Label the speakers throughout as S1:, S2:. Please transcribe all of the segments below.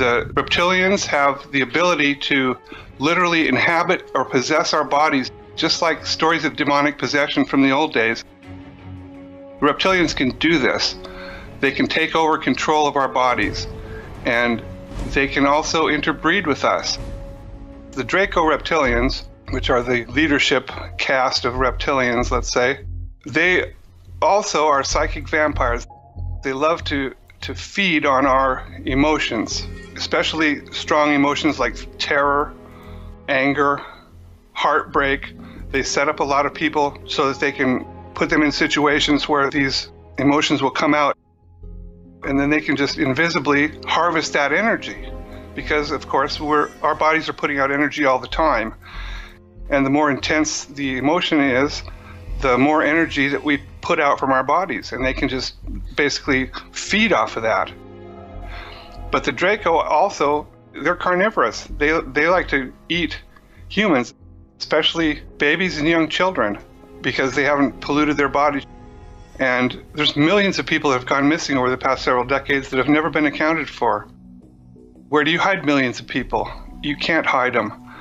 S1: The reptilians have the ability to literally inhabit or possess our bodies, just like stories of demonic possession from the old days. Reptilians can do this. They can take over control of our bodies, and they can also interbreed with us. The Draco reptilians, which are the leadership caste of reptilians, let's say, they also are psychic vampires. They love to feed on our emotions, especially strong emotions like terror, anger, heartbreak. They set up a lot of people so that they can put them in situations where these emotions will come out, and then they can just invisibly harvest that energy, because of course our bodies are putting out energy all the time, and the more intense the emotion is, the more energy that we put out from our bodies, and they can just basically feed off of that. But the Draco also, they're carnivorous. They like to eat humans, especially babies and young children, because they haven't polluted their bodies. And there's millions of people that have gone missing over the past several decades that have never been accounted for. Where do you hide millions of people? You can't hide them.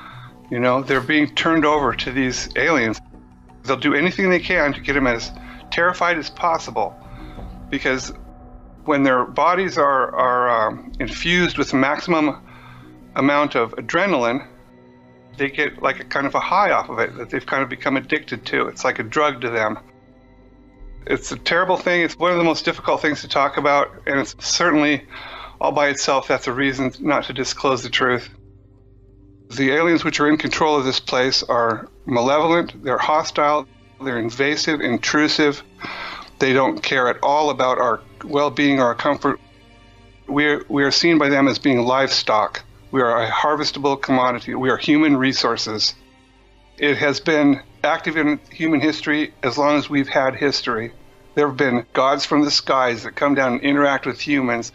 S1: You know, they're being turned over to these aliens. They'll do anything they can to get them as terrified as possible, because when their bodies are infused with the maximum amount of adrenaline, they get like a kind of a high off of it that they've kind of become addicted to. It's like a drug to them. It's a terrible thing. It's one of the most difficult things to talk about, and it's certainly all by itself that's a reason not to disclose the truth. The aliens which are in control of this place are malevolent, they're hostile, they're invasive, intrusive. They don't care at all about our well-being or our comfort. We are seen by them as being livestock. We are a harvestable commodity. We are human resources. It has been active in human history as long as we've had history. There have been gods from the skies that come down and interact with humans.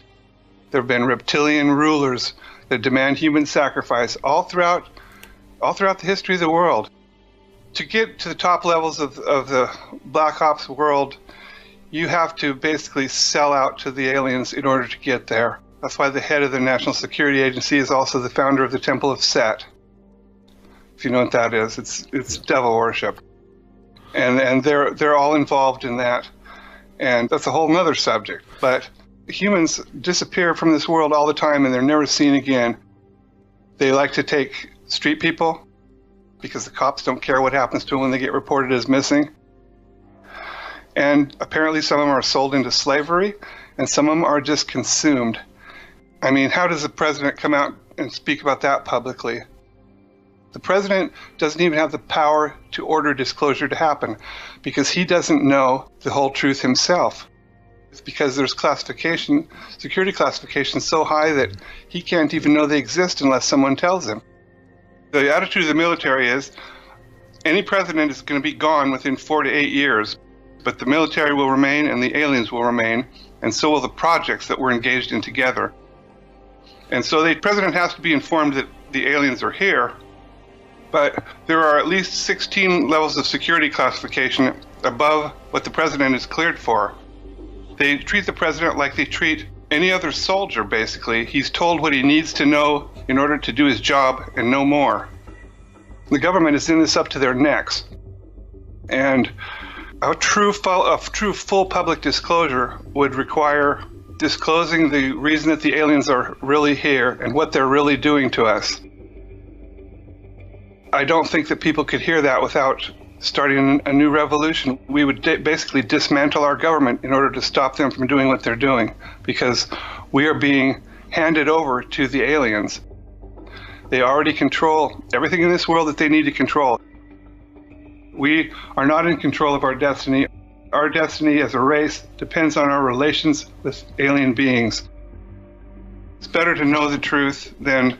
S1: There have been reptilian rulers that demand human sacrifice all throughout the history of the world. To get to the top levels of the Black Ops world, you have to basically sell out to the aliens in order to get there. That's why the head of the National Security Agency is also the founder of the Temple of Set. If you know what that is, it's devil worship. And they're all involved in that. And that's a whole nother subject. But humans disappear from this world all the time, and they're never seen again. They like to take street people, because the cops don't care what happens to them when they get reported as missing. And apparently some of them are sold into slavery, and some of them are just consumed. I mean, how does the president come out and speak about that publicly? The president doesn't even have the power to order disclosure to happen, because he doesn't know the whole truth himself. It's because there's security classification so high that he can't even know they exist unless someone tells him. The attitude of the military is, any president is going to be gone within 4 to 8 years, but the military will remain and the aliens will remain, and so will the projects that we're engaged in together. And so the president has to be informed that the aliens are here, but there are at least 16 levels of security classification above what the president is cleared for. They treat the president like they treat any other soldier, basically. He's told what he needs to know in order to do his job and no more. The government is in this up to their necks. And a true full public disclosure would require disclosing the reason that the aliens are really here and what they're really doing to us. I don't think that people could hear that without starting a new revolution. We would basically dismantle our government in order to stop them from doing what they're doing, because we are being handed over to the aliens. They already control everything in this world that they need to control. We are not in control of our destiny. Our destiny as a race depends on our relations with alien beings. It's better to know the truth than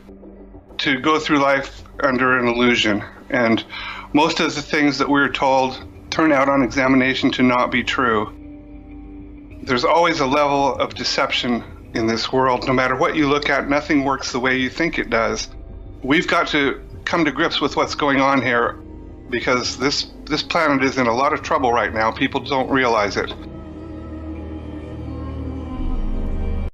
S1: to go through life under an illusion. And most of the things that we're told turn out on examination to not be true. There's always a level of deception in this world. No matter what you look at, nothing works the way you think it does. We've got to come to grips with what's going on here, because this planet is in a lot of trouble right now. People don't realize it.